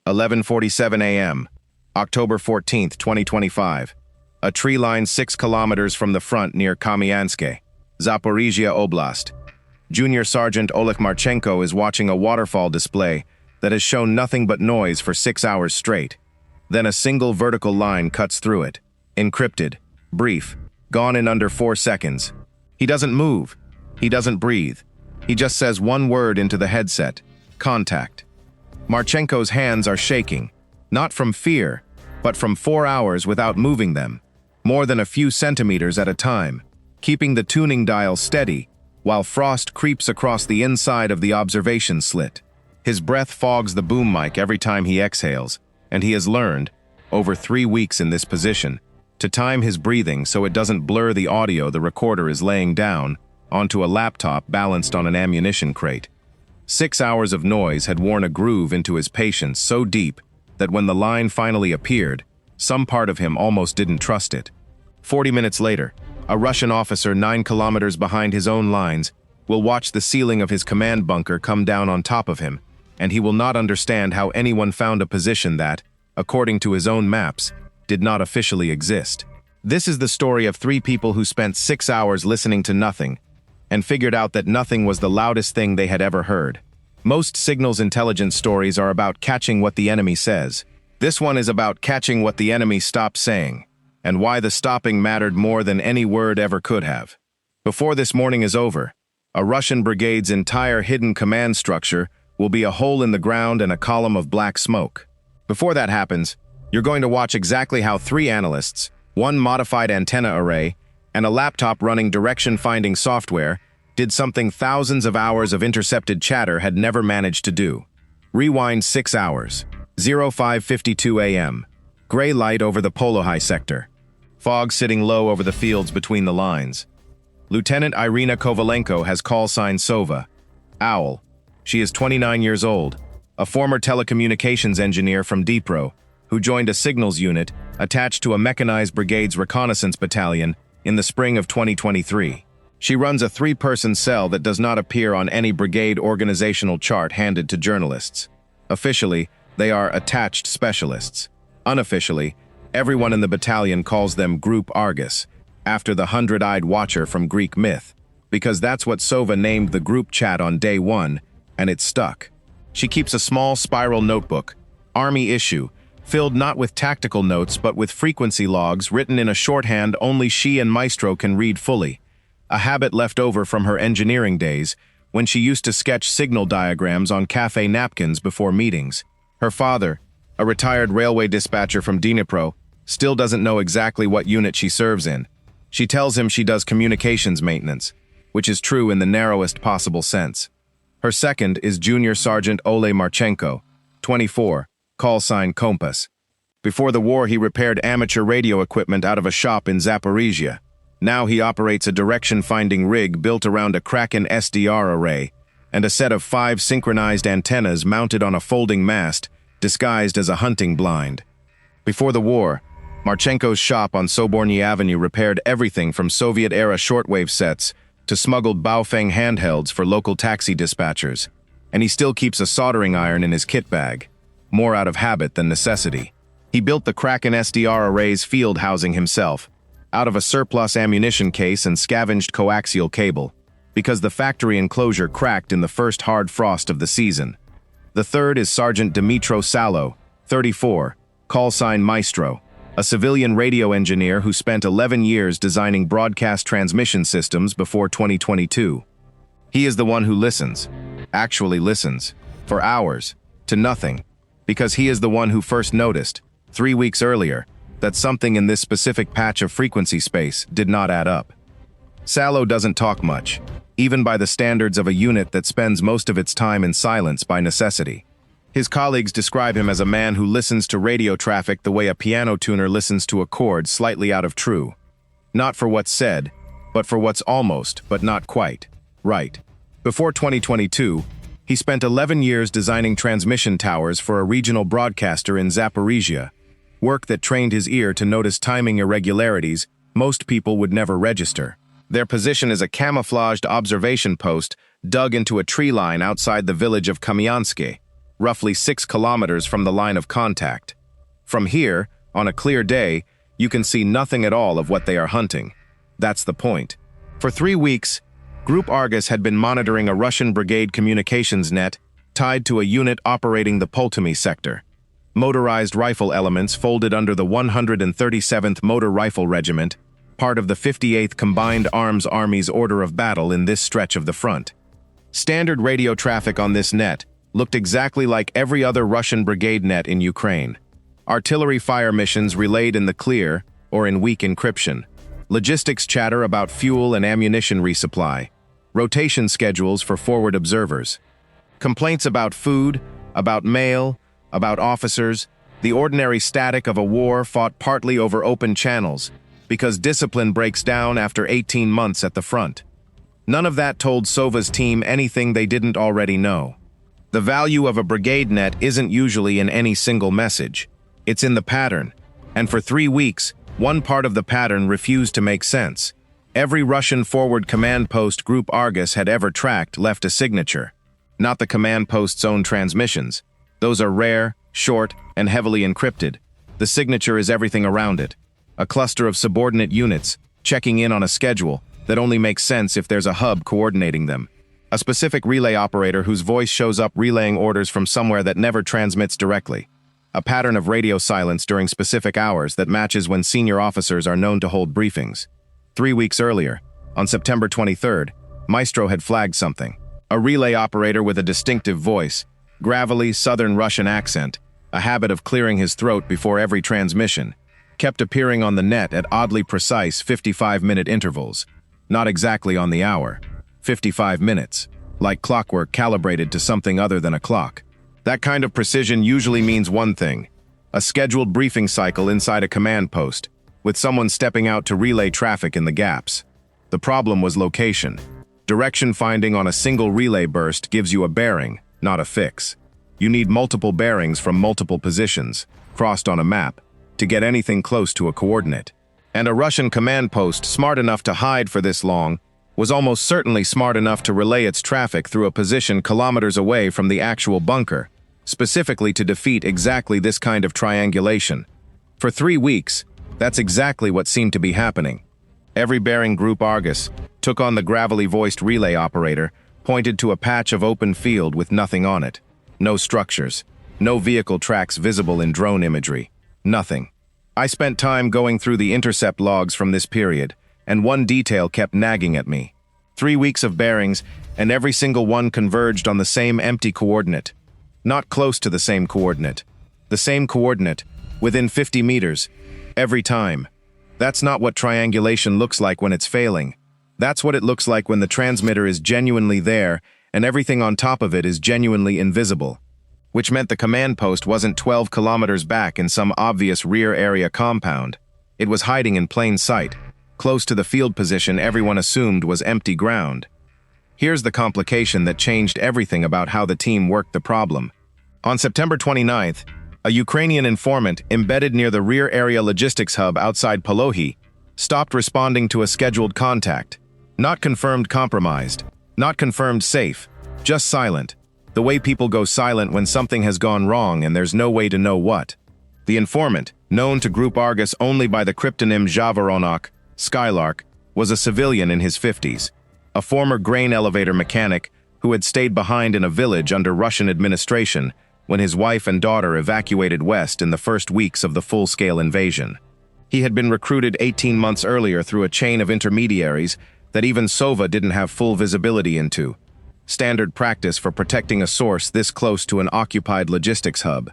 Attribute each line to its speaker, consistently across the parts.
Speaker 1: 11:47 a.m., October 14, 2025. A tree line 6 kilometers from the front near Kamyanske, Zaporizhzhia Oblast. Junior Sergeant Oleg Marchenko is watching a waterfall display that has shown nothing but noise for 6 hours straight. Then a single vertical line cuts through it. Encrypted, brief, gone in under 4 seconds. He doesn't move. He doesn't breathe. He just says one word into the headset: contact. Marchenko's hands are shaking, not from fear, but from 4 hours without moving them, more than a few centimeters at a time, keeping the tuning dial steady while frost creeps across the inside of the observation slit. His breath fogs the boom mic every time he exhales, and he has learned, over 3 weeks in this position, to time his breathing so it doesn't blur the audio the recorder is laying down onto a laptop balanced on an ammunition crate. 6 hours of noise had worn a groove into his patience so deep that when the line finally appeared, some part of him almost didn't trust it. 40 minutes later, a Russian officer 9 kilometers behind his own lines will watch the ceiling of his command bunker come down on top of him, and he will not understand how anyone found a position that, according to his own maps, did not officially exist. This is the story of 3 people who spent 6 hours listening to nothing and figured out that nothing was the loudest thing they had ever heard. Most signals intelligence stories are about catching what the enemy says. This one is about catching what the enemy stopped saying, and why the stopping mattered more than any word ever could have. Before this morning is over, a Russian brigade's entire hidden command structure will be a hole in the ground and a column of black smoke. Before that happens, you're going to watch exactly how 3 analysts, 1 modified antenna array, and a laptop running direction-finding software did something thousands of hours of intercepted chatter had never managed to do. Rewind 6 hours, 05:52 a.m. Gray light over the Polohy sector. Fog sitting low over the fields between the lines. Lieutenant Irina Kovalenko has call sign Sova, Owl. She is 29 years old, a former telecommunications engineer from Dnipro, who joined a signals unit attached to a mechanized brigade's reconnaissance battalion in the spring of 2023. She runs a 3-person cell that does not appear on any brigade organizational chart handed to journalists. Officially, they are attached specialists. Unofficially, everyone in the battalion calls them Group Argus, after the 100-eyed watcher from Greek myth, because that's what Sova named the group chat on day 1, and it stuck. She keeps a small spiral notebook, Army issue, filled not with tactical notes but with frequency logs written in a shorthand only she and Maestro can read fully, a habit left over from her engineering days when she used to sketch signal diagrams on cafe napkins before meetings. Her father, a retired railway dispatcher from Dnipro, still doesn't know exactly what unit she serves in. She tells him she does communications maintenance, which is true in the narrowest possible sense. Her second is Junior Sergeant Oleg Marchenko, 24, call sign Kompas. Before the war, he repaired amateur radio equipment out of a shop in Zaporizhzhia. Now he operates a direction-finding rig built around a Kraken SDR array and a set of 5 synchronized antennas mounted on a folding mast disguised as a hunting blind. Before the war, Marchenko's shop on Soborny Avenue repaired everything from Soviet-era shortwave sets to smuggled Baofeng handhelds for local taxi dispatchers, and he still keeps a soldering iron in his kit bag, more out of habit than necessity. He built the Kraken SDR array's field housing himself, out of a surplus ammunition case and scavenged coaxial cable, because the factory enclosure cracked in the first hard frost of the season. The third is Sergeant Dmitro Salo, 34, call sign Maestro, a civilian radio engineer who spent 11 years designing broadcast transmission systems before 2022. He is the one who listens, actually listens, for hours, to nothing, because he is the one who first noticed, 3 weeks earlier, that something in this specific patch of frequency space did not add up. Salo doesn't talk much, even by the standards of a unit that spends most of its time in silence by necessity. His colleagues describe him as a man who listens to radio traffic the way a piano tuner listens to a chord slightly out of true. Not for what's said, but for what's almost, but not quite, right. Before 2022, he spent 11 years designing transmission towers for a regional broadcaster in Zaporizhzhia, work that trained his ear to notice timing irregularities most people would never register. Their position is a camouflaged observation post dug into a tree line outside the village of Kamyanske, roughly 6 kilometers from the line of contact. From here, on a clear day, you can see nothing at all of what they are hunting. That's the point. For 3 weeks, Group Argus had been monitoring a Russian brigade communications net tied to a unit operating the Polohy sector. Motorized rifle elements folded under the 137th Motor Rifle Regiment, part of the 58th Combined Arms Army's order of battle in this stretch of the front. Standard radio traffic on this net looked exactly like every other Russian brigade net in Ukraine. Artillery fire missions relayed in the clear or in weak encryption. Logistics chatter about fuel and ammunition resupply. Rotation schedules for forward observers. Complaints about food, about mail, about officers, the ordinary static of a war fought partly over open channels, because discipline breaks down after 18 months at the front. None of that told Sova's team anything they didn't already know. The value of a brigade net isn't usually in any single message. It's in the pattern, and for 3 weeks, one part of the pattern refused to make sense. Every Russian forward command post Group Argus had ever tracked left a signature. Not the command post's own transmissions. Those are rare, short, and heavily encrypted. The signature is everything around it. A cluster of subordinate units, checking in on a schedule that only makes sense if there's a hub coordinating them. A specific relay operator whose voice shows up relaying orders from somewhere that never transmits directly. A pattern of radio silence during specific hours that matches when senior officers are known to hold briefings. 3 weeks earlier, on September 23rd, Maestro had flagged something. A relay operator with a distinctive voice, gravelly southern Russian accent, a habit of clearing his throat before every transmission, kept appearing on the net at oddly precise 55-minute intervals. Not exactly on the hour. 55 minutes, like clockwork calibrated to something other than a clock. That kind of precision usually means one thing: a scheduled briefing cycle inside a command post, with someone stepping out to relay traffic in the gaps. The problem was location. Direction finding on a single relay burst gives you a bearing, not a fix. You need multiple bearings from multiple positions, crossed on a map, to get anything close to a coordinate. And a Russian command post smart enough to hide for this long was almost certainly smart enough to relay its traffic through a position kilometers away from the actual bunker, specifically to defeat exactly this kind of triangulation. For 3 weeks, that's exactly what seemed to be happening. Every bearing Group Argus took on the gravelly-voiced relay operator, pointed to a patch of open field with nothing on it. No structures, no vehicle tracks visible in drone imagery. Nothing. I spent time going through the intercept logs from this period, and one detail kept nagging at me. 3 weeks of bearings, and every single one converged on the same empty coordinate. Not close to the same coordinate. The same coordinate, within 50 meters, every time. That's not what triangulation looks like when it's failing. That's what it looks like when the transmitter is genuinely there, and everything on top of it is genuinely invisible. Which meant the command post wasn't 12 kilometers back in some obvious rear area compound. It was hiding in plain sight, close to the field position everyone assumed was empty ground. Here's the complication that changed everything about how the team worked the problem. On September 29th, a Ukrainian informant embedded near the rear area logistics hub outside Polohy stopped responding to a scheduled contact. Not confirmed compromised, not confirmed safe, just silent. The way people go silent when something has gone wrong and there's no way to know what. The informant, known to Group Argus only by the cryptonym Zavoronok, Skylark, was a civilian in his 50s, a former grain elevator mechanic who had stayed behind in a village under Russian administration when his wife and daughter evacuated west in the first weeks of the full-scale invasion. He had been recruited 18 months earlier through a chain of intermediaries that even Sova didn't have full visibility into. Standard practice for protecting a source this close to an occupied logistics hub.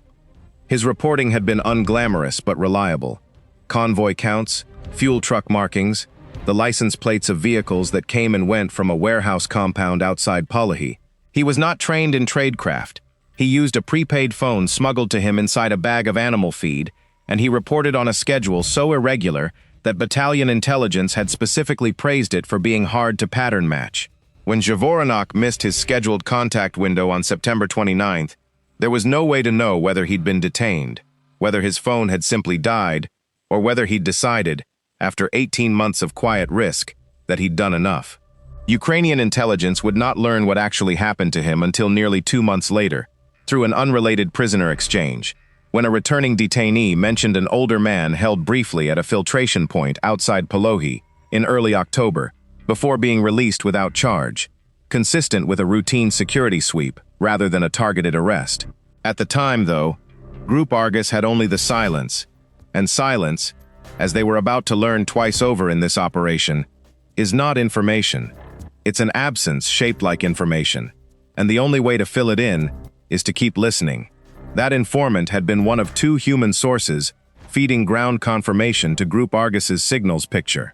Speaker 1: His reporting had been unglamorous but reliable. Convoy counts, fuel truck markings, the license plates of vehicles that came and went from a warehouse compound outside Polohy. He was not trained in tradecraft. He used a prepaid phone smuggled to him inside a bag of animal feed, and he reported on a schedule so irregular that battalion intelligence had specifically praised it for being hard to pattern match. When Zavoronok missed his scheduled contact window on September 29th, there was no way to know whether he'd been detained, whether his phone had simply died, or whether he'd decided, after 18 months of quiet risk, that he'd done enough. Ukrainian intelligence would not learn what actually happened to him until nearly 2 months later. through an unrelated prisoner exchange, when a returning detainee mentioned an older man held briefly at a filtration point outside Polohy in early October, before being released without charge, consistent with a routine security sweep rather than a targeted arrest. At the time, though, Group Argus had only the silence, and silence, as they were about to learn twice over in this operation, is not information. It's an absence shaped like information, and the only way to fill it in is to keep listening. That informant had been one of two human sources feeding ground confirmation to Group Argus's signals picture.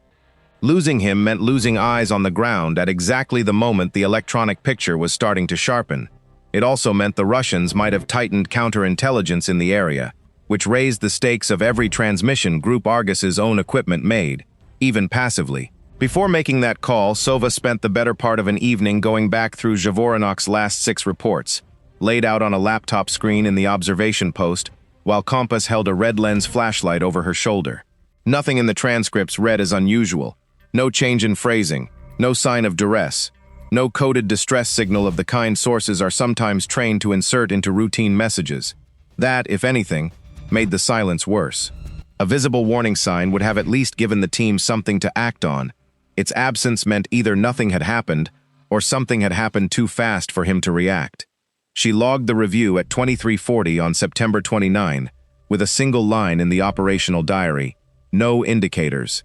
Speaker 1: Losing him meant losing eyes on the ground at exactly the moment the electronic picture was starting to sharpen. It also meant the Russians might have tightened counterintelligence in the area, which raised the stakes of every transmission Group Argus's own equipment made, even passively. Before making that call, Sova spent the better part of an evening going back through Zaporizhzhia's last 6 reports, laid out on a laptop screen in the observation post, while Kompas held a red lens flashlight over her shoulder. Nothing in the transcripts read as unusual. No change in phrasing, no sign of duress, no coded distress signal of the kind sources are sometimes trained to insert into routine messages. That, if anything, made the silence worse. A visible warning sign would have at least given the team something to act on. Its absence meant either nothing had happened, or something had happened too fast for him to react. She logged the review at 23:40 on September 29, with a single line in the operational diary: no indicators.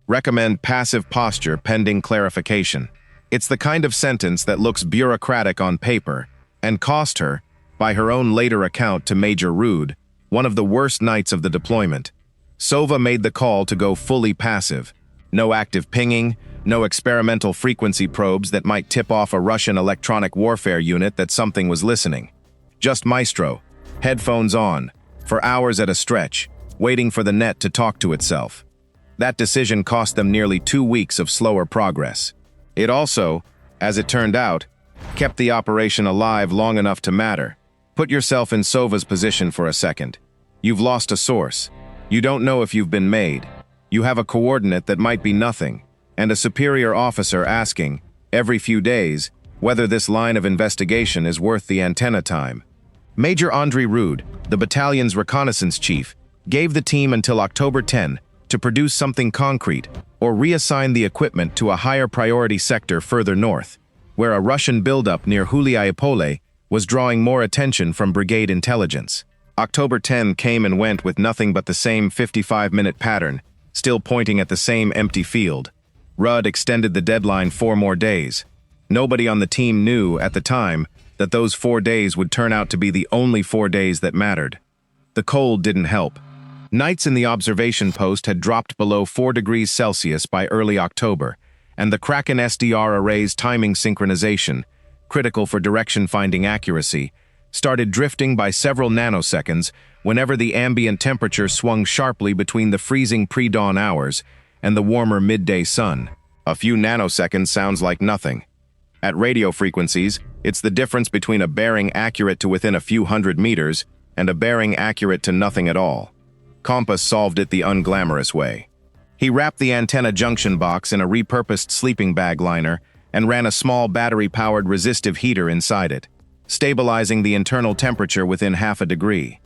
Speaker 1: Recommend passive posture pending clarification. It's the kind of sentence that looks bureaucratic on paper and cost her, by her own later account to Major Rude, one of the worst nights of the deployment. Sova made the call to go fully passive. No active pinging, no experimental frequency probes that might tip off a Russian electronic warfare unit that something was listening. Just Maestro, headphones on, for hours at a stretch, waiting for the net to talk to itself. That decision cost them nearly 2 weeks of slower progress. It also, as it turned out, kept the operation alive long enough to matter. Put yourself in Sova's position for a second. You've lost a source. You don't know if you've been made. You have a coordinate that might be nothing, and a superior officer asking, every few days, whether this line of investigation is worth the antenna time. Major Andrei Rude, the battalion's reconnaissance chief, gave the team until October 10 to produce something concrete or reassign the equipment to a higher priority sector further north, where a Russian buildup near Howitzers was drawing more attention from brigade intelligence. October 10 came and went with nothing but the same 55-minute pattern, still pointing at the same empty field. Rudd extended the deadline 4 more days. Nobody on the team knew at the time that those 4 days would turn out to be the only 4 days that mattered. The cold didn't help. Nights in the observation post had dropped below 4 degrees Celsius by early October, and the Kraken SDR array's timing synchronization, critical for direction-finding accuracy, started drifting by several nanoseconds whenever the ambient temperature swung sharply between the freezing pre-dawn hours and the warmer midday sun. A few nanoseconds sounds like nothing. At radio frequencies, it's the difference between a bearing accurate to within a few hundred meters and a bearing accurate to nothing at all. Kompas solved it the unglamorous way. He wrapped the antenna junction box in a repurposed sleeping bag liner and ran a small battery-powered resistive heater inside it, stabilizing the internal temperature within half a degree.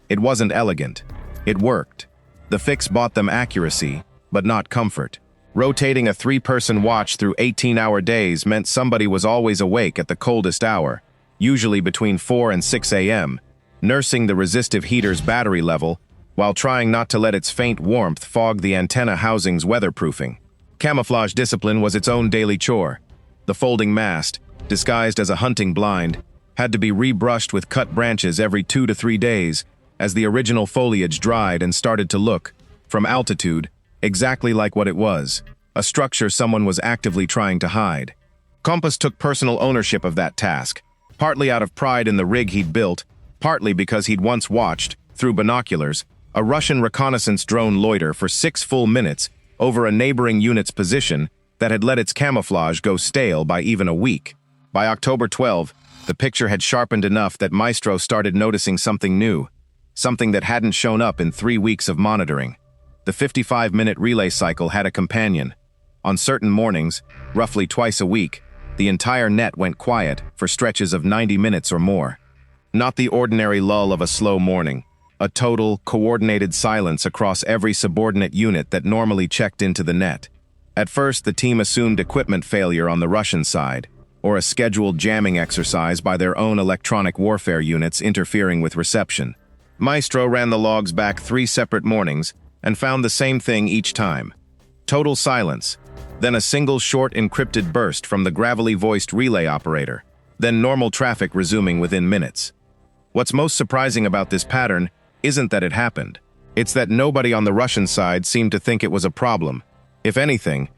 Speaker 1: It wasn't elegant. It worked. The fix bought them accuracy, but not comfort. Rotating a 3-person watch through 18-hour days meant somebody was always awake at the coldest hour, usually between 4 and 6 a.m., nursing the resistive heater's battery level while trying not to let its faint warmth fog the antenna housing's weatherproofing. Camouflage discipline was its own daily chore. The folding mast, disguised as a hunting blind, had to be rebrushed with cut branches every 2 to 3 days as the original foliage dried and started to look, from altitude, exactly like what it was, a structure someone was actively trying to hide. Kompas took personal ownership of that task, partly out of pride in the rig he'd built, partly because he'd once watched, through binoculars, a Russian reconnaissance drone loiter for 6 full minutes over a neighboring unit's position that had let its camouflage go stale by even a week. By October 12, the picture had sharpened enough that Maestro started noticing something new, something that hadn't shown up in 3 weeks of monitoring. The 55-minute relay cycle had a companion. On certain mornings, roughly twice a week, the entire net went quiet for stretches of 90 minutes or more. Not the ordinary lull of a slow morning. A total, coordinated silence across every subordinate unit that normally checked into the net. At first, the team assumed equipment failure on the Russian side, or a scheduled jamming exercise by their own electronic warfare units interfering with reception. Maestro ran the logs back 3 separate mornings and found the same thing each time. Total silence, then a single short encrypted burst from the gravelly voiced relay operator, then normal traffic resuming within minutes. What's most surprising about this pattern isn't that it happened. It's that nobody on the Russian side seemed to think it was a problem. If anything,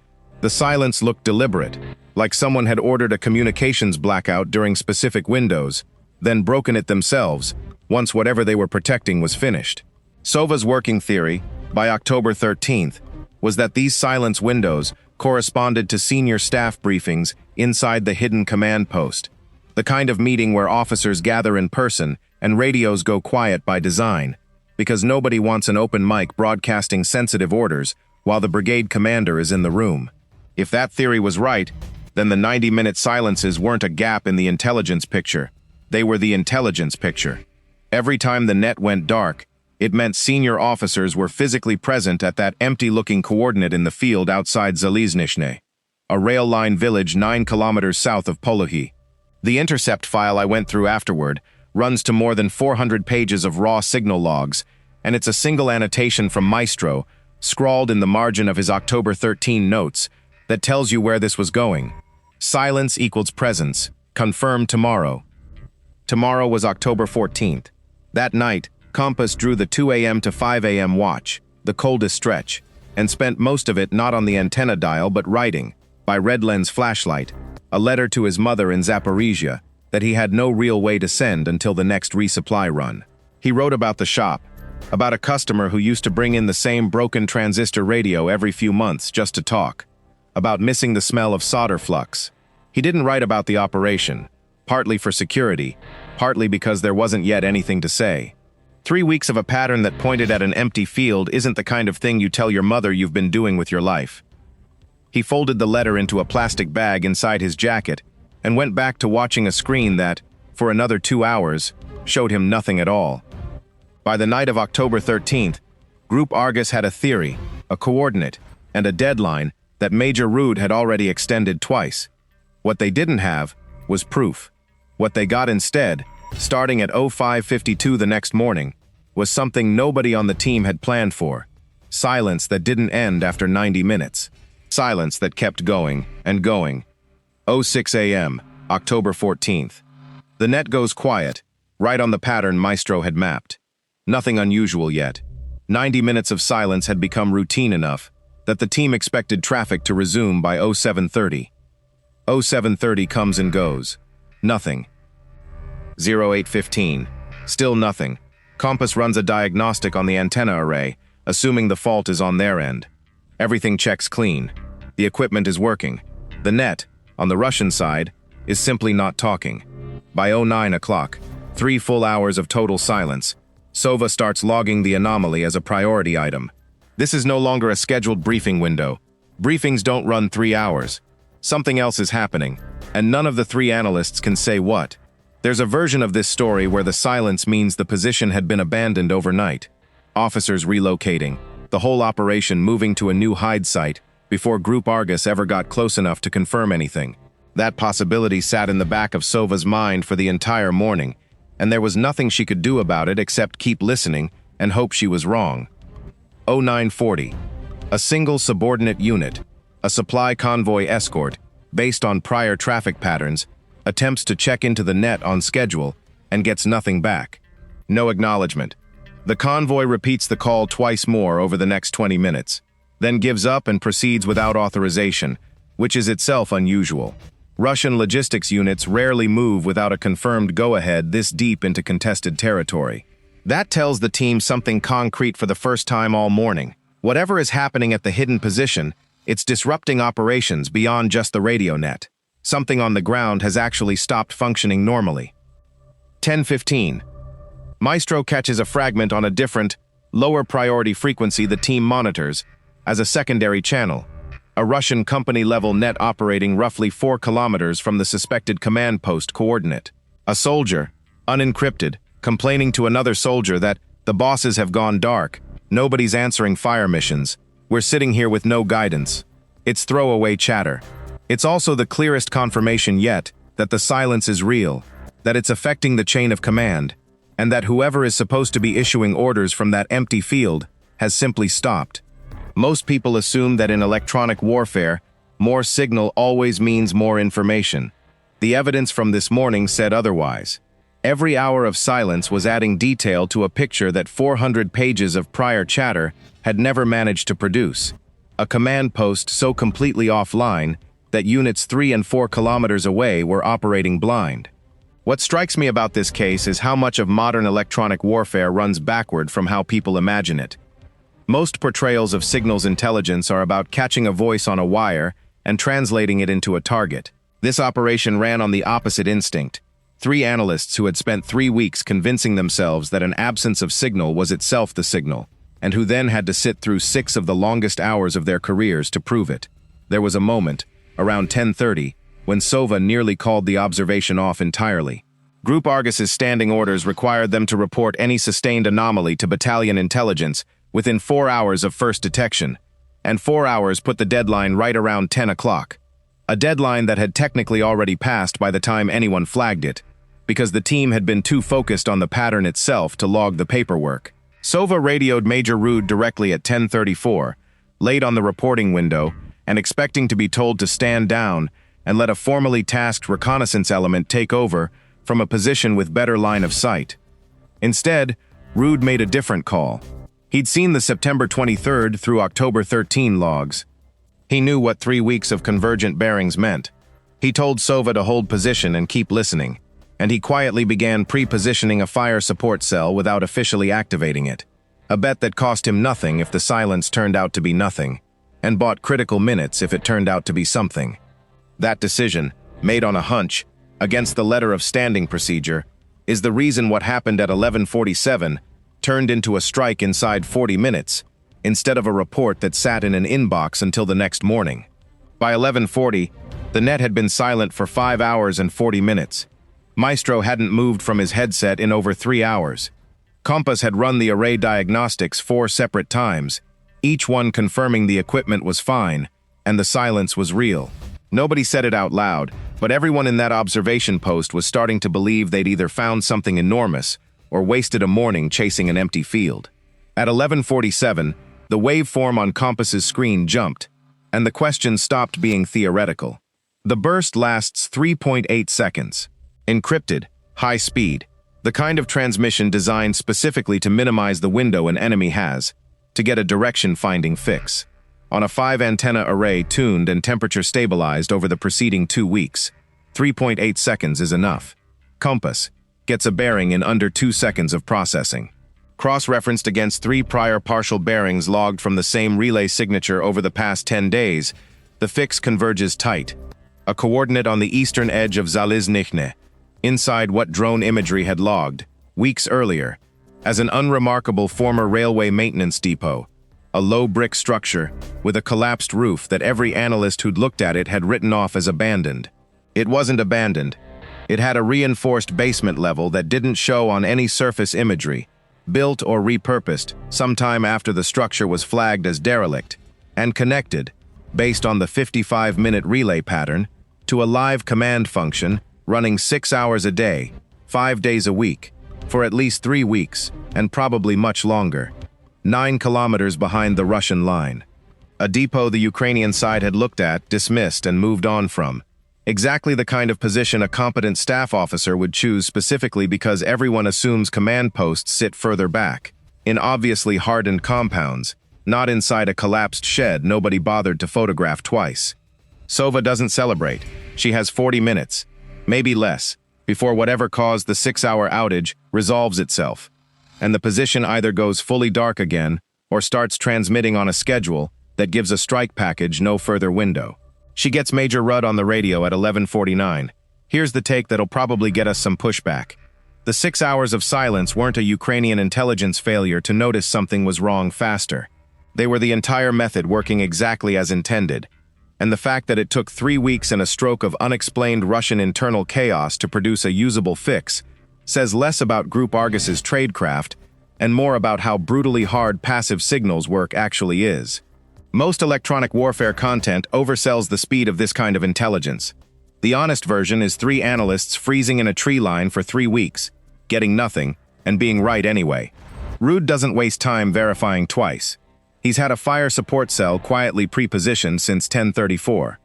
Speaker 1: the silence looked deliberate, like someone had ordered a communications blackout during specific windows, then broken it themselves once whatever they were protecting was finished. Sova's working theory, by October 13th, was that these silence windows corresponded to senior staff briefings inside the hidden command post, the kind of meeting where officers gather in person and radios go quiet by design, because nobody wants an open mic broadcasting sensitive orders while the brigade commander is in the room. If that theory was right, then the 90-minute silences weren't a gap in the intelligence picture. They were the intelligence picture. Every time the net went dark, it meant senior officers were physically present at that empty-looking coordinate in the field outside Zaliznychne, a rail line village 9 kilometers south of Polohy. The intercept file I went through afterward runs to more than 400 pages of raw signal logs, and it's a single annotation from Maestro, scrawled in the margin of his October 13 notes, that tells you where this was going. Silence equals presence. Confirmed tomorrow. Tomorrow was October 14th. That night, Kompas drew the 2 a.m. to 5 a.m. watch, the coldest stretch, and spent most of it not on the antenna dial but writing, by red lens flashlight, a letter to his mother in Zaporizhzhia that he had no real way to send until the next resupply run. He wrote about the shop, about a customer who used to bring in the same broken transistor radio every few months just to talk, about missing the smell of solder flux. He didn't write about the operation, partly for security, partly because there wasn't yet anything to say. 3 weeks of a pattern that pointed at an empty field isn't the kind of thing you tell your mother you've been doing with your life. He folded the letter into a plastic bag inside his jacket and went back to watching a screen that, for another 2 hours, showed him nothing at all. By the night of October 13th, Group Argus had a theory, a coordinate, and a deadline that Major Rude had already extended twice. What they didn't have was proof. What they got instead, starting at 05:52 the next morning, was something nobody on the team had planned for. Silence that didn't end after 90 minutes. Silence that kept going and going. 06 a.m., October 14th. The net goes quiet, right on the pattern Maestro had mapped. Nothing unusual yet. 90 minutes of silence had become routine enough that the team expected traffic to resume by 07:30. 07:30 comes and goes. Nothing. 08:15. Still nothing. Kompas runs a diagnostic on the antenna array, assuming the fault is on their end. Everything checks clean. The equipment is working. The net, on the Russian side, is simply not talking. By 09 o'clock, 3 full hours of total silence, Sova starts logging the anomaly as a priority item. This is no longer a scheduled briefing window. Briefings don't run 3 hours. Something else is happening, and none of the 3 analysts can say what. There's a version of this story where the silence means the position had been abandoned overnight. Officers relocating, the whole operation moving to a new hide site before Group Argus ever got close enough to confirm anything. That possibility sat in the back of Sova's mind for the entire morning, and there was nothing she could do about it except keep listening and hope she was wrong. 0940. A single subordinate unit, a supply convoy escort, based on prior traffic patterns, attempts to check into the net on schedule and gets nothing back. No acknowledgement. The convoy repeats the call twice more over the next 20 minutes, then gives up and proceeds without authorization, which is itself unusual. Russian logistics units rarely move without a confirmed go-ahead this deep into contested territory. That tells the team something concrete for the first time all morning. Whatever is happening at the hidden position, it's disrupting operations beyond just the radio net. Something on the ground has actually stopped functioning normally. 10:15. Maestro catches a fragment on a different, lower priority frequency the team monitors as a secondary channel, a Russian company-level net operating roughly 4 kilometers from the suspected command post coordinate. A soldier, unencrypted, complaining to another soldier that the bosses have gone dark, nobody's answering fire missions, we're sitting here with no guidance. It's throwaway chatter. It's also the clearest confirmation yet that the silence is real, that it's affecting the chain of command, and that whoever is supposed to be issuing orders from that empty field has simply stopped. Most people assume that in electronic warfare, more signal always means more information. The evidence from this morning said otherwise. Every hour of silence was adding detail to a picture that 400 pages of prior chatter had never managed to produce. A command post so completely offline that units 3 and 4 kilometers away were operating blind. What strikes me about this case is how much of modern electronic warfare runs backward from how people imagine it. Most portrayals of signals intelligence are about catching a voice on a wire and translating it into a target. This operation ran on the opposite instinct. 3 analysts who had spent 3 weeks convincing themselves that an absence of signal was itself the signal, and who then had to sit through 6 of the longest hours of their careers to prove it. There was a moment, around 10:30, when Sova nearly called the observation off entirely. Group Argus's standing orders required them to report any sustained anomaly to battalion intelligence within 4 hours of first detection, and 4 hours put the deadline right around 10 o'clock. A deadline that had technically already passed by the time anyone flagged it, because the team had been too focused on the pattern itself to log the paperwork. Sova radioed Major Rude directly at 10:34, late on the reporting window, and expecting to be told to stand down and let a formally tasked reconnaissance element take over from a position with better line of sight. Instead, Rude made a different call. He'd seen the September 23rd through October 13 logs. He knew what 3 weeks of convergent bearings meant. He told Sova to hold position and keep listening, and he quietly began pre-positioning a fire support cell without officially activating it. A bet that cost him nothing if the silence turned out to be nothing, and bought critical minutes if it turned out to be something. That decision, made on a hunch, against the letter of standing procedure, is the reason what happened at 11:47 turned into a strike inside 40 minutes, instead of a report that sat in an inbox until the next morning. By 11:40, the net had been silent for 5 hours and 40 minutes. Maestro hadn't moved from his headset in over 3 hours. Kompas had run the array diagnostics 4 separate times, each one confirming the equipment was fine, and the silence was real. Nobody said it out loud, but everyone in that observation post was starting to believe they'd either found something enormous or wasted a morning chasing an empty field. At 11:47, the waveform on Kompas's screen jumped, and the question stopped being theoretical. The burst lasts 3.8 seconds. Encrypted, high speed, the kind of transmission designed specifically to minimize the window an enemy has, to get a direction-finding fix. On a 5-antenna array tuned and temperature stabilized over the preceding 2 weeks, 3.8 seconds is enough. Kompas gets a bearing in under 2 seconds of processing. Cross-referenced against 3 prior partial bearings logged from the same relay signature over the past 10 days, the fix converges tight. A coordinate on the eastern edge of Zaliznychne, inside what drone imagery had logged, weeks earlier, as an unremarkable former railway maintenance depot, a low brick structure with a collapsed roof that every analyst who'd looked at it had written off as abandoned. It wasn't abandoned. It had a reinforced basement level that didn't show on any surface imagery, built or repurposed sometime after the structure was flagged as derelict, and connected, based on the 55-minute relay pattern, to a live command function running 6 hours a day, 5 days a week, for at least 3 weeks, and probably much longer, 9 kilometers behind the Russian line. A depot the Ukrainian side had looked at, dismissed, and moved on from. Exactly the kind of position a competent staff officer would choose specifically because everyone assumes command posts sit further back, in obviously hardened compounds, not inside a collapsed shed nobody bothered to photograph twice. Sova doesn't celebrate. She has 40 minutes, maybe less, before whatever caused the 6-hour outage resolves itself, and the position either goes fully dark again or starts transmitting on a schedule that gives a strike package no further window. She gets Major Rudd on the radio at 11:49. Here's the take that'll probably get us some pushback. The 6 hours of silence weren't a Ukrainian intelligence failure to notice something was wrong faster. They were the entire method working exactly as intended, and the fact that it took 3 weeks and a stroke of unexplained Russian internal chaos to produce a usable fix says less about Group Argus's tradecraft and more about how brutally hard passive signals work actually is. Most electronic warfare content oversells the speed of this kind of intelligence. The honest version is 3 analysts freezing in a tree line for 3 weeks, getting nothing, and being right anyway. Rude doesn't waste time verifying twice. He's had a fire support cell quietly pre-positioned since 10:34.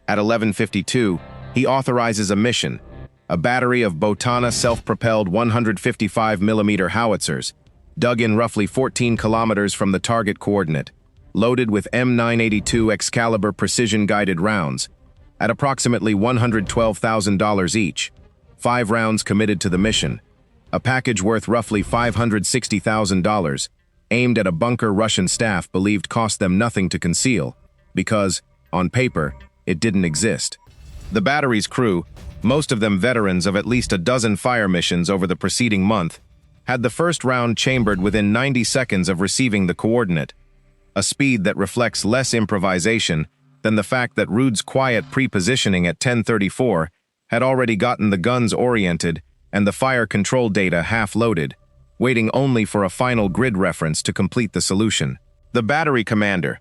Speaker 1: At 11:52, he authorizes a mission, a battery of Bohdana self-propelled 155mm howitzers, dug in roughly 14 kilometers from the target coordinate, loaded with M982 Excalibur precision-guided rounds, at approximately $112,000 each, 5 rounds committed to the mission, a package worth roughly $560,000, aimed at a bunker Russian staff believed cost them nothing to conceal, because, on paper, it didn't exist. The battery's crew, most of them veterans of at least a dozen fire missions over the preceding month, had the first round chambered within 90 seconds of receiving the coordinate, a speed that reflects less improvisation than the fact that Rude's quiet pre-positioning at 10:34 had already gotten the guns oriented and the fire control data half-loaded, waiting only for a final grid reference to complete the solution. The battery commander,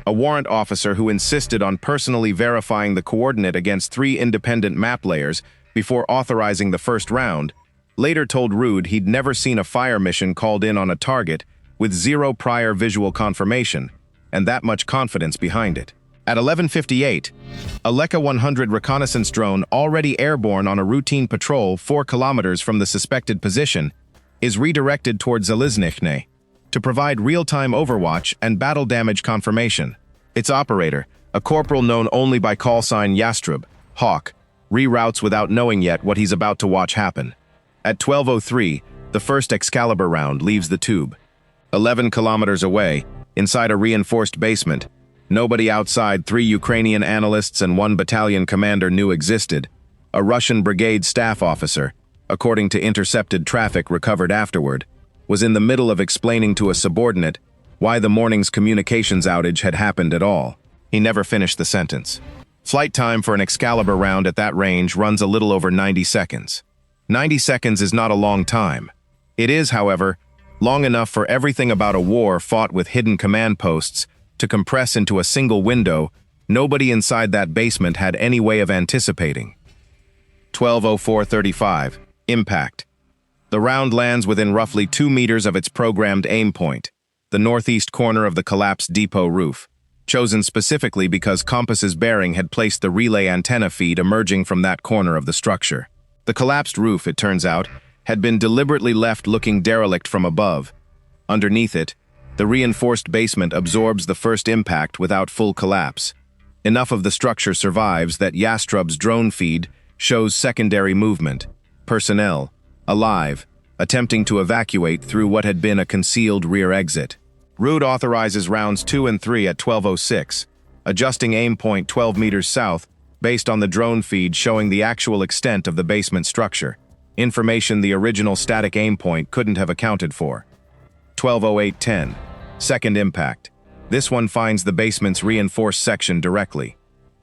Speaker 1: a warrant officer who insisted on personally verifying the coordinate against 3 independent map layers before authorizing the first round, later told Rude he'd never seen a fire mission called in on a target with 0 prior visual confirmation, and that much confidence behind it. At 11:58, a Leka 100 reconnaissance drone already airborne on a routine patrol 4 kilometers from the suspected position is redirected toward Zaliznychne to provide real-time overwatch and battle damage confirmation. Its operator, a corporal known only by call sign Yastrub, Hawk, reroutes without knowing yet what he's about to watch happen. At 12:03, the first Excalibur round leaves the tube. 11 kilometers away, inside a reinforced basement, nobody outside 3 Ukrainian analysts and 1 battalion commander knew existed, a Russian brigade staff officer, according to intercepted traffic recovered afterward, was in the middle of explaining to a subordinate why the morning's communications outage had happened at all. He never finished the sentence. Flight time for an Excalibur round at that range runs a little over 90 seconds. 90 seconds is not a long time. It is, however, long enough for everything about a war fought with hidden command posts to compress into a single window nobody inside that basement had any way of anticipating. 12:04:35. Impact. The round lands within roughly 2 meters of its programmed aim point, the northeast corner of the collapsed depot roof, chosen specifically because Kompas's bearing had placed the relay antenna feed emerging from that corner of the structure. The collapsed roof, it turns out, had been deliberately left looking derelict from above. Underneath it, the reinforced basement absorbs the first impact without full collapse. Enough of the structure survives that Yastrub's drone feed shows secondary movement, personnel, alive, attempting to evacuate through what had been a concealed rear exit. Rude authorizes rounds 2 and 3 at 12:06, adjusting aim point 12 meters south based on the drone feed showing the actual extent of the basement structure, information the original static aim point couldn't have accounted for. 12:08:10, second impact. This one finds the basement's reinforced section directly.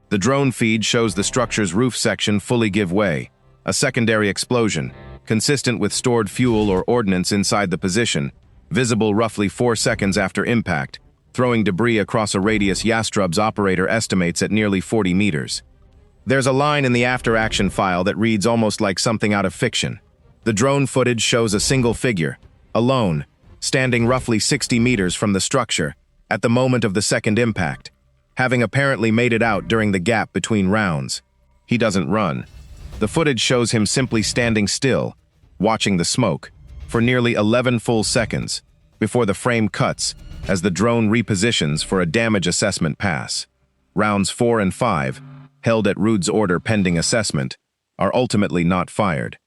Speaker 1: The drone feed shows the structure's roof section fully give way, a secondary explosion, consistent with stored fuel or ordnance inside the position, visible roughly 4 seconds after impact, throwing debris across a radius Yastrub's operator estimates at nearly 40 meters. There's a line in the after-action file that reads almost like something out of fiction. The drone footage shows a single figure, alone, standing roughly 60 meters from the structure at the moment of the second impact, having apparently made it out during the gap between rounds. He doesn't run. The footage shows him simply standing still, watching the smoke, for nearly 11 full seconds, before the frame cuts as the drone repositions for a damage assessment pass. Rounds 4 and 5, held at Rude's order pending assessment, are ultimately not fired.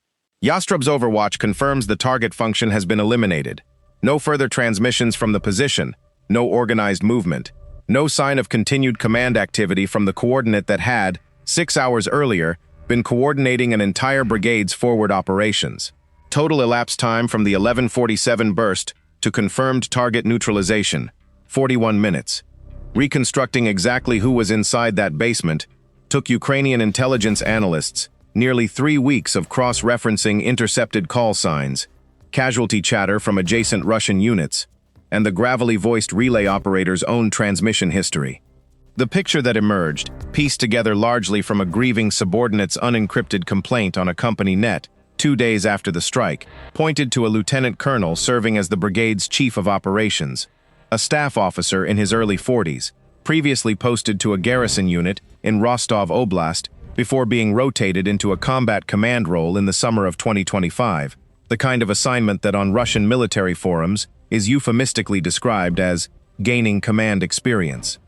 Speaker 1: Yastrub's overwatch confirms the target function has been eliminated. No further transmissions from the position, no organized movement, no sign of continued command activity from the coordinate that had, 6 hours earlier, been coordinating an entire brigade's forward operations. Total elapsed time from the 11:47 burst to confirmed target neutralization, 41 minutes. Reconstructing exactly who was inside that basement took Ukrainian intelligence analysts nearly 3 weeks of cross-referencing intercepted call signs, casualty chatter from adjacent Russian units, and the gravelly-voiced relay operator's own transmission history. The picture that emerged, pieced together largely from a grieving subordinate's unencrypted complaint on a company net 2 days after the strike, pointed to a lieutenant colonel serving as the brigade's chief of operations, a staff officer in his early 40s, previously posted to a garrison unit in Rostov Oblast before being rotated into a combat command role in the summer of 2025, the kind of assignment that on Russian military forums is euphemistically described as gaining command experience.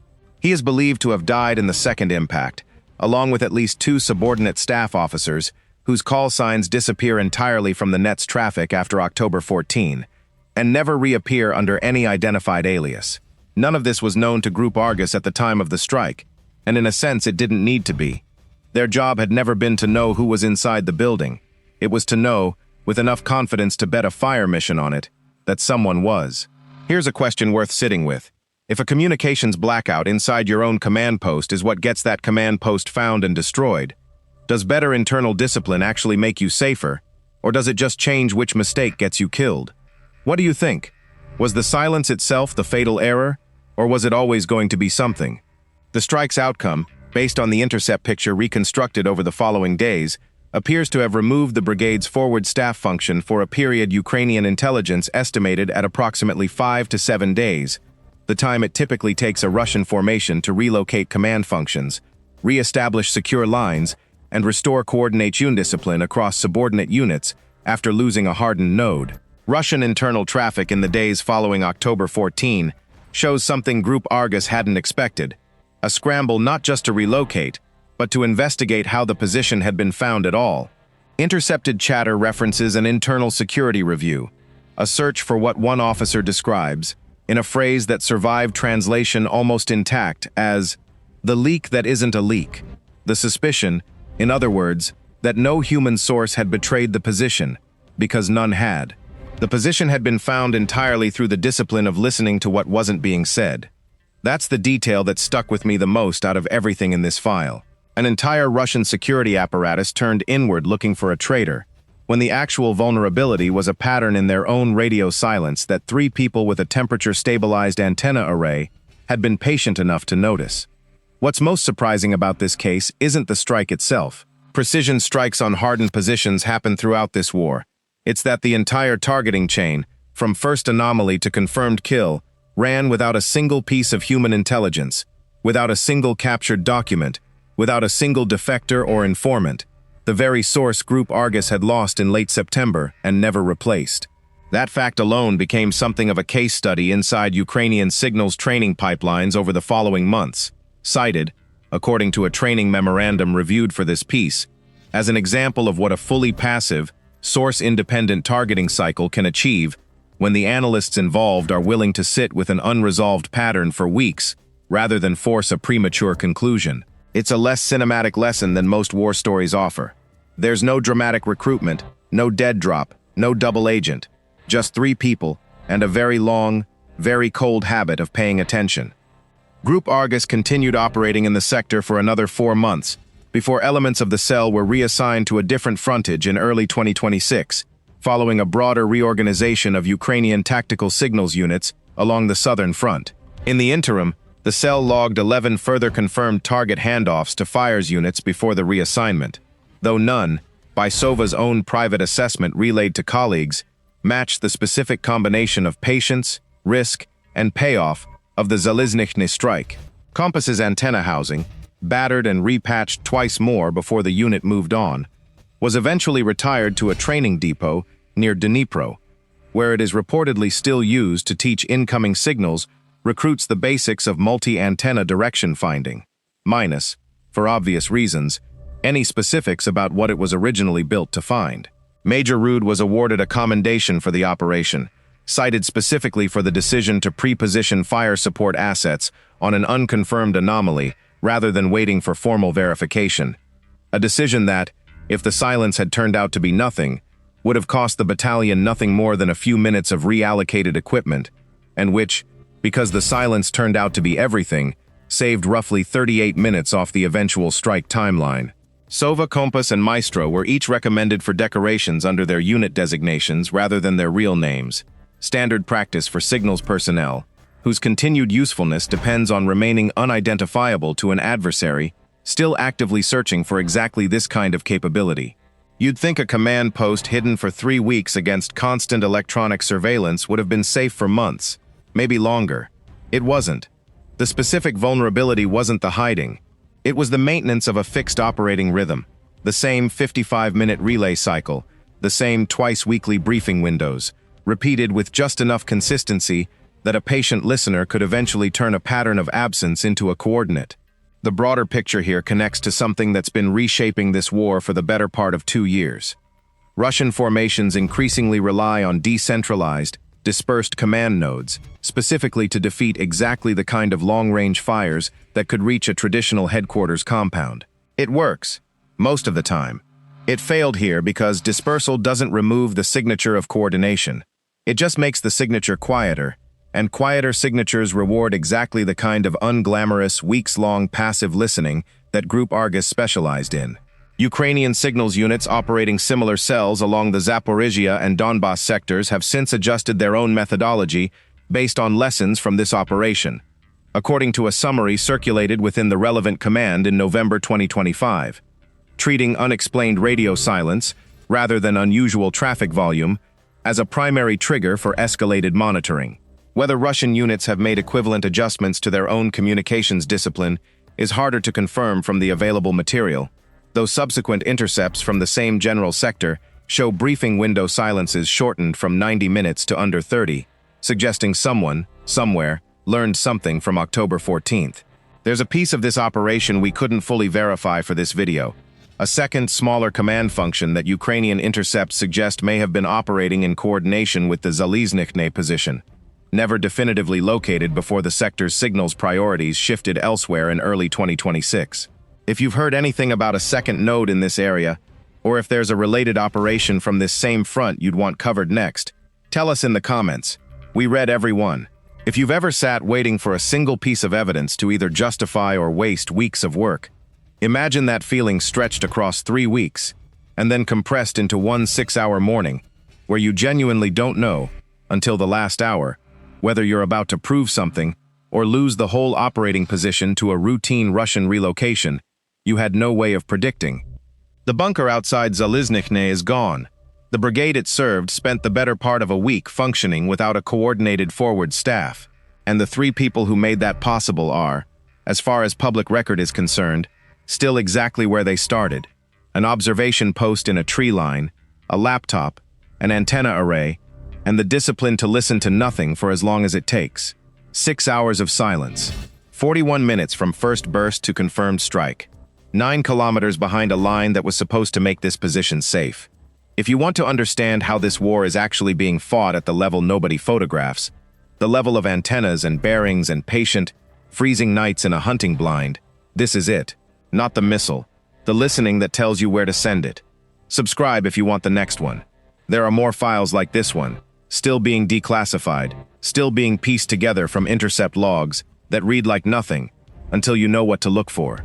Speaker 1: He is believed to have died in the second impact, along with at least 2 subordinate staff officers whose call signs disappear entirely from the net's traffic after October 14 and never reappear under any identified alias. None of this was known to Group Argus at the time of the strike, and in a sense it didn't need to be. Their job had never been to know who was inside the building. It was to know, with enough confidence to bet a fire mission on it, that someone was. Here's a question worth sitting with. If a communications blackout inside your own command post is what gets that command post found and destroyed, does better internal discipline actually make you safer, or does it just change which mistake gets you killed? What do you think? Was the silence itself the fatal error, or was it always going to be something? The strike's outcome, based on the intercept picture reconstructed over the following days, appears to have removed the brigade's forward staff function for a period Ukrainian intelligence estimated at approximately 5 to 7 days, the time it typically takes a Russian formation to relocate command functions, re-establish secure lines, and restore coordination discipline across subordinate units after losing a hardened node. Russian internal traffic in the days following October 14 shows something Group Argus hadn't expected, a scramble not just to relocate, but to investigate how the position had been found at all. Intercepted chatter references an internal security review, a search for what one officer describes, in a phrase that survived translation almost intact, as the leak that isn't a leak. The suspicion, in other words, that no human source had betrayed the position, because none had. The position had been found entirely through the discipline of listening to what wasn't being said. That's the detail that stuck with me the most out of everything in this file. An entire Russian security apparatus turned inward looking for a traitor, when the actual vulnerability was a pattern in their own radio silence that 3 people with a temperature-stabilized antenna array had been patient enough to notice. What's most surprising about this case isn't the strike itself. Precision strikes on hardened positions happen throughout this war. It's that the entire targeting chain, from first anomaly to confirmed kill, ran without a single piece of human intelligence, without a single captured document, without a single defector or informant, the very source Group Argus had lost in late September and never replaced. That fact alone became something of a case study inside Ukrainian signals training pipelines over the following months, cited, according to a training memorandum reviewed for this piece, as an example of what a fully passive, source-independent targeting cycle can achieve when the analysts involved are willing to sit with an unresolved pattern for weeks rather than force a premature conclusion. It's a less cinematic lesson than most war stories offer. There's no dramatic recruitment, no dead drop, no double agent, just 3 people and a very long, very cold habit of paying attention. Group Argus continued operating in the sector for another 4 months before elements of the cell were reassigned to a different frontage in early 2026, following a broader reorganization of Ukrainian tactical signals units along the southern front. In the interim, the cell logged 11 further confirmed target handoffs to fires units before the reassignment, though none, by Sova's own private assessment relayed to colleagues, matched the specific combination of patience, risk, and payoff of the Zaliznychne strike. Kompas's antenna housing, battered and repatched twice more before the unit moved on, was eventually retired to a training depot near Dnipro, where it is reportedly still used to teach incoming signals recruits the basics of multi-antenna direction finding, minus, for obvious reasons, any specifics about what it was originally built to find. Major Rude was awarded a commendation for the operation, cited specifically for the decision to pre-position fire support assets on an unconfirmed anomaly rather than waiting for formal verification. A decision that, if the silence had turned out to be nothing, would have cost the battalion nothing more than a few minutes of reallocated equipment, and which, because the silence turned out to be everything, saved roughly 38 minutes off the eventual strike timeline. Sova, Kompas, and Maestro were each recommended for decorations under their unit designations rather than their real names, standard practice for signals personnel, whose continued usefulness depends on remaining unidentifiable to an adversary still actively searching for exactly this kind of capability. You'd think a command post hidden for 3 weeks against constant electronic surveillance would have been safe for months, maybe longer. It wasn't. The specific vulnerability wasn't the hiding. It was the maintenance of a fixed operating rhythm, the same 55-minute relay cycle, the same twice-weekly briefing windows, repeated with just enough consistency that a patient listener could eventually turn a pattern of absence into a coordinate. The broader picture here connects to something that's been reshaping this war for the better part of 2 years. Russian formations increasingly rely on decentralized, dispersed command nodes, specifically to defeat exactly the kind of long-range fires that could reach a traditional headquarters compound. It works, most of the time. It failed here because dispersal doesn't remove the signature of coordination. It just makes the signature quieter, and quieter signatures reward exactly the kind of unglamorous, weeks-long passive listening that Group Argus specialized in. Ukrainian signals units operating similar cells along the Zaporizhzhia and Donbas sectors have since adjusted their own methodology based on lessons from this operation, according to a summary circulated within the relevant command in November 2025, treating unexplained radio silence, rather than unusual traffic volume, as a primary trigger for escalated monitoring. Whether Russian units have made equivalent adjustments to their own communications discipline is harder to confirm from the available material, though subsequent intercepts from the same general sector show briefing window silences shortened from 90 minutes to under 30, suggesting someone, somewhere, learned something from October 14th. There's a piece of this operation we couldn't fully verify for this video. A second, smaller command function that Ukrainian intercepts suggest may have been operating in coordination with the Zaliznychne position, never definitively located before the sector's signals priorities shifted elsewhere in early 2026. If you've heard anything about a second node in this area, or if there's a related operation from this same front you'd want covered next, tell us in the comments. We read every one. If you've ever sat waiting for a single piece of evidence to either justify or waste weeks of work, imagine that feeling stretched across 3 weeks, and then compressed into one 6-hour morning, where you genuinely don't know, until the last hour, whether you're about to prove something or lose the whole operating position to a routine Russian relocation you had no way of predicting. The bunker outside Zaliznychne is gone. The brigade it served spent the better part of a week functioning without a coordinated forward staff, and the 3 people who made that possible are, as far as public record is concerned, still exactly where they started: an observation post in a tree line, a laptop, an antenna array, and the discipline to listen to nothing for as long as it takes. 6 hours of silence. 41 minutes from first burst to confirmed strike. 9 kilometers behind a line that was supposed to make this position safe. If you want to understand how this war is actually being fought at the level nobody photographs, the level of antennas and bearings and patient, freezing nights in a hunting blind, this is it. Not the missile. The listening that tells you where to send it. Subscribe if you want the next one. There are more files like this one, still being declassified, still being pieced together from intercept logs that read like nothing, until you know what to look for.